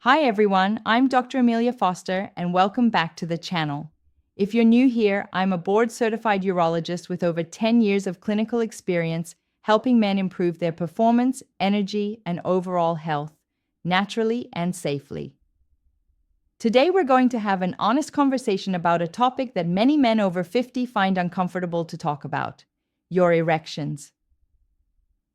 Hi everyone, I'm Dr. Amelia Foster and welcome back to the channel. If you're new here, I'm a board-certified urologist with over 10 years of clinical experience helping men improve their performance, energy, and overall health, naturally and safely. Today we're going to have an honest conversation about a topic that many men over 50 find uncomfortable to talk about: your erections.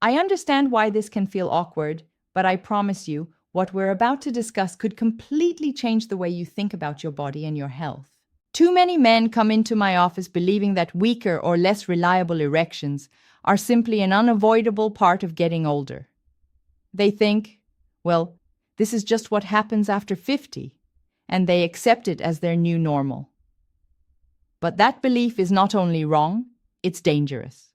I understand why this can feel awkward, but I promise you, what we're about to discuss could completely change the way you think about your body and your health. Too many men come into my office believing that weaker or less reliable erections are simply an unavoidable part of getting older. They think, well, this is just what happens after 50, and they accept it as their new normal. But that belief is not only wrong, it's dangerous.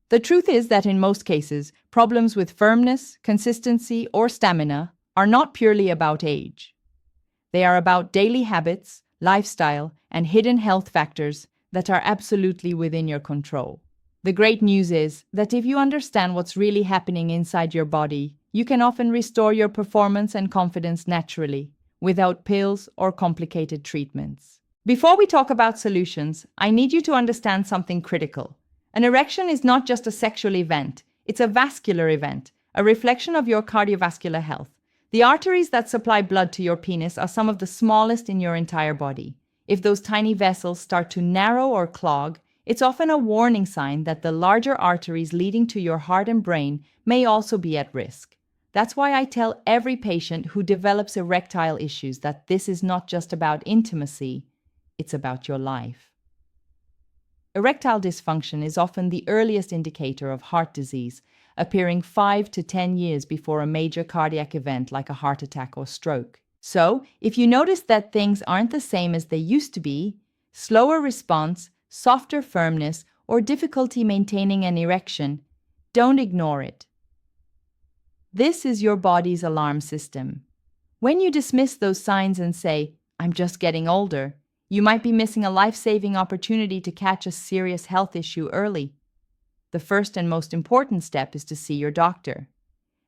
The truth is that in most cases, problems with firmness, consistency, or stamina are not purely about age. They are about daily habits, lifestyle, and hidden health factors that are absolutely within your control. The great news is that if you understand what's really happening inside your body, you can often restore your performance and confidence naturally, without pills or complicated treatments. Before we talk about solutions, I need you to understand something critical. An erection is not just a sexual event, it's a vascular event, a reflection of your cardiovascular health. The arteries that supply blood to your penis are some of the smallest in your entire body. If those tiny vessels start to narrow or clog, it's often a warning sign that the larger arteries leading to your heart and brain may also be at risk. That's why I tell every patient who develops erectile issues that this is not just about intimacy, it's about your life. Erectile dysfunction is often the earliest indicator of heart disease, appearing 5 to 10 years before a major cardiac event like a heart attack or stroke. So, if you notice that things aren't the same as they used to be, slower response, softer firmness, or difficulty maintaining an erection, don't ignore it. This is your body's alarm system. When you dismiss those signs and say, "I'm just getting older," you might be missing a life-saving opportunity to catch a serious health issue early. The first and most important step is to see your doctor.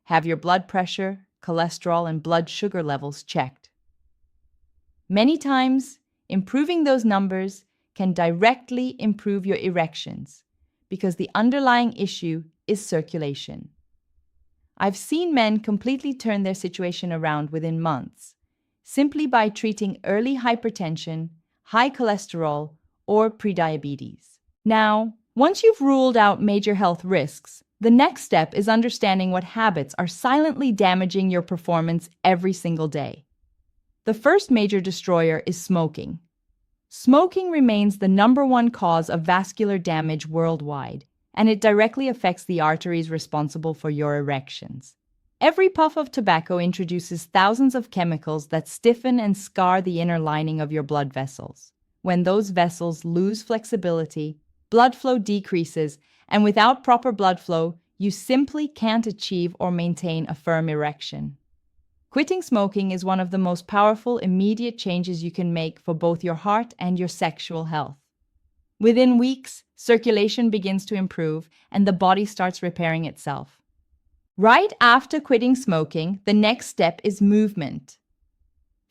Have your blood pressure, cholesterol, and blood sugar levels checked. Many times, improving those numbers can directly improve your erections because the underlying issue is circulation. I've seen men completely turn their situation around within months, simply by treating early hypertension, high cholesterol, or prediabetes. Now, once you've ruled out major health risks, the next step is understanding what habits are silently damaging your performance every single day. The first major destroyer is smoking. Smoking remains the #1 cause of vascular damage worldwide, and it directly affects the arteries responsible for your erections. Every puff of tobacco introduces thousands of chemicals that stiffen and scar the inner lining of your blood vessels. When those vessels lose flexibility, blood flow decreases, and without proper blood flow, you simply can't achieve or maintain a firm erection. Quitting smoking is one of the most powerful immediate changes you can make for both your heart and your sexual health. Within weeks, circulation begins to improve, and the body starts repairing itself. Right after quitting smoking, the next step is movement.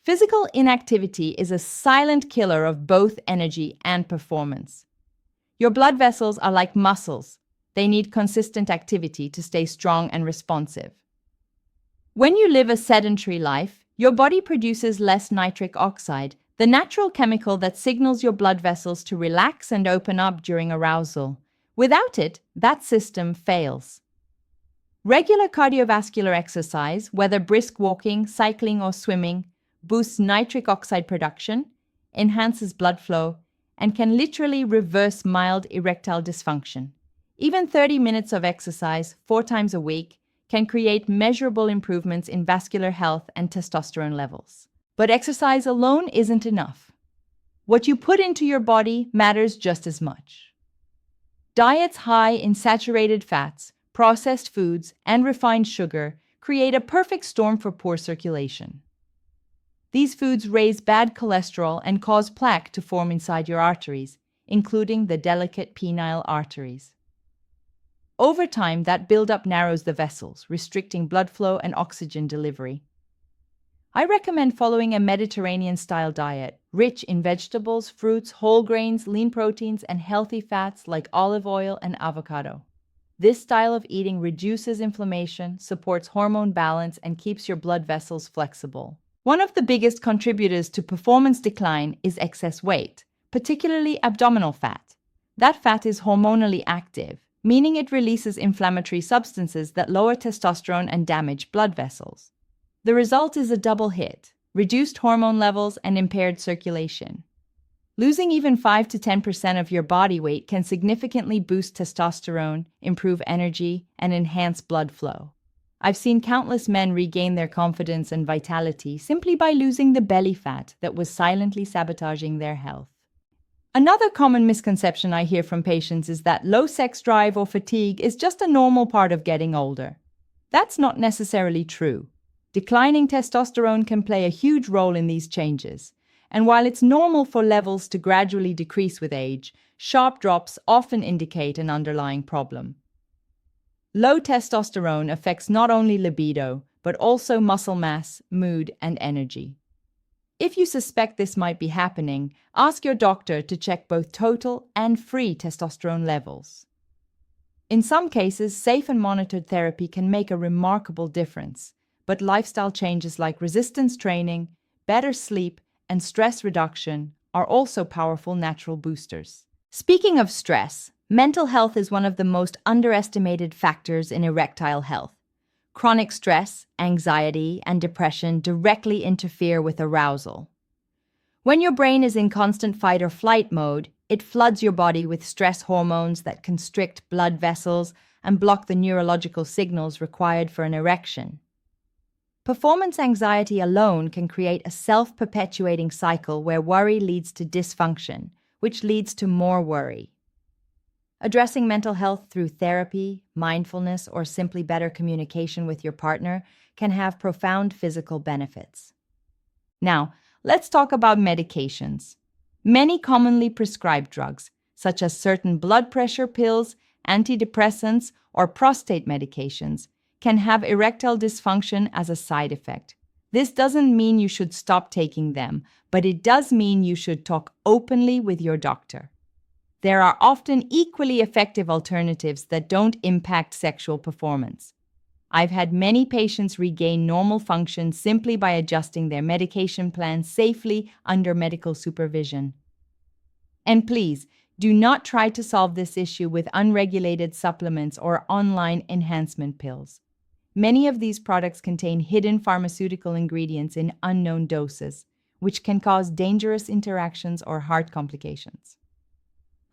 Physical inactivity is a silent killer of both energy and performance. Your blood vessels are like muscles. They need consistent activity to stay strong and responsive. When you live a sedentary life, your body produces less nitric oxide, the natural chemical that signals your blood vessels to relax and open up during arousal. Without it, that system fails. Regular cardiovascular exercise, whether brisk walking, cycling, or swimming, boosts nitric oxide production, enhances blood flow, and can literally reverse mild erectile dysfunction. Even 30 minutes of exercise 4 times a week can create measurable improvements in vascular health and testosterone levels. But exercise alone isn't enough. What you put into your body matters just as much. Diets high in saturated fats, processed foods, and refined sugar create a perfect storm for poor circulation. These foods raise bad cholesterol and cause plaque to form inside your arteries, including the delicate penile arteries. Over time, that buildup narrows the vessels, restricting blood flow and oxygen delivery. I recommend following a Mediterranean-style diet, rich in vegetables, fruits, whole grains, lean proteins, and healthy fats like olive oil and avocado. This style of eating reduces inflammation, supports hormone balance, and keeps your blood vessels flexible. One of the biggest contributors to performance decline is excess weight, particularly abdominal fat. That fat is hormonally active, meaning it releases inflammatory substances that lower testosterone and damage blood vessels. The result is a double hit: reduced hormone levels and impaired circulation. Losing even 5 to 10% of your body weight can significantly boost testosterone, improve energy, and enhance blood flow. I've seen countless men regain their confidence and vitality simply by losing the belly fat that was silently sabotaging their health. Another common misconception I hear from patients is that low sex drive or fatigue is just a normal part of getting older. That's not necessarily true. Declining testosterone can play a huge role in these changes, and while it's normal for levels to gradually decrease with age, sharp drops often indicate an underlying problem. Low testosterone affects not only libido, but also muscle mass, mood, and energy. If you suspect this might be happening, ask your doctor to check both total and free testosterone levels. In some cases, safe and monitored therapy can make a remarkable difference, but lifestyle changes like resistance training, better sleep, and stress reduction are also powerful natural boosters. Speaking of stress, mental health is one of the most underestimated factors in erectile health. Chronic stress, anxiety, and depression directly interfere with arousal. When your brain is in constant fight or flight mode, it floods your body with stress hormones that constrict blood vessels and block the neurological signals required for an erection. Performance anxiety alone can create a self-perpetuating cycle where worry leads to dysfunction, which leads to more worry. Addressing mental health through therapy, mindfulness, or simply better communication with your partner can have profound physical benefits. Now, let's talk about medications. Many commonly prescribed drugs, such as certain blood pressure pills, antidepressants, or prostate medications, can have erectile dysfunction as a side effect. This doesn't mean you should stop taking them, but it does mean you should talk openly with your doctor. There are often equally effective alternatives that don't impact sexual performance. I've had many patients regain normal function simply by adjusting their medication plans safely under medical supervision. And please, do not try to solve this issue with unregulated supplements or online enhancement pills. Many of these products contain hidden pharmaceutical ingredients in unknown doses, which can cause dangerous interactions or heart complications.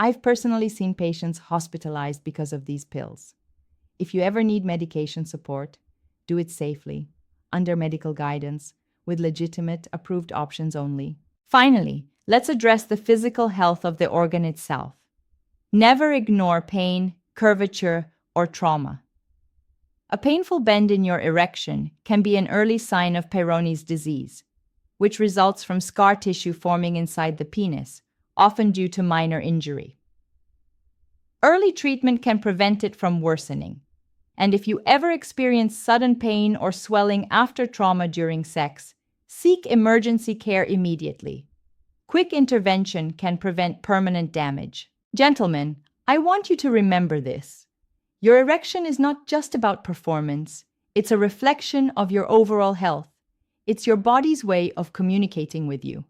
I've personally seen patients hospitalized because of these pills. If you ever need medication support, do it safely, under medical guidance, with legitimate, approved options only. Finally, let's address the physical health of the organ itself. Never ignore pain, curvature, or trauma. A painful bend in your erection can be an early sign of Peyronie's disease, which results from scar tissue forming inside the penis, often due to minor injury. Early treatment can prevent it from worsening, and if you ever experience sudden pain or swelling after trauma during sex, seek emergency care immediately. Quick intervention can prevent permanent damage. Gentlemen, I want you to remember this. Your erection is not just about performance. It's a reflection of your overall health. It's your body's way of communicating with you.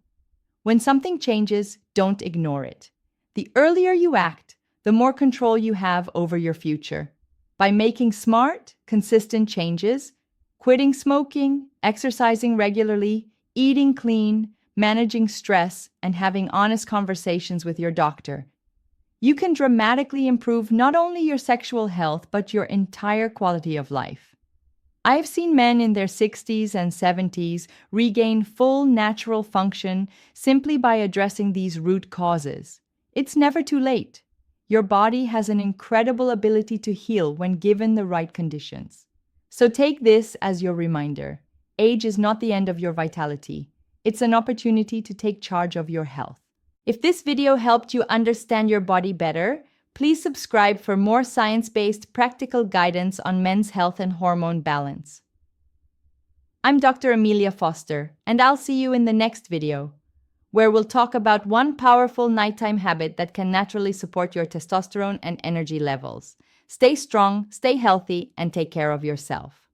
When something changes, don't ignore it. The earlier you act, the more control you have over your future. By making smart, consistent changes, quitting smoking, exercising regularly, eating clean, managing stress, and having honest conversations with your doctor, you can dramatically improve not only your sexual health, but your entire quality of life. I've seen men in their 60s and 70s regain full natural function simply by addressing these root causes. It's never too late. Your body has an incredible ability to heal when given the right conditions. So take this as your reminder. Age is not the end of your vitality. It's an opportunity to take charge of your health. If this video helped you understand your body better, please subscribe for more science-based practical guidance on men's health and hormone balance. I'm Dr. Amelia Foster, and I'll see you in the next video, where we'll talk about one powerful nighttime habit that can naturally support your testosterone and energy levels. Stay strong, stay healthy, and take care of yourself.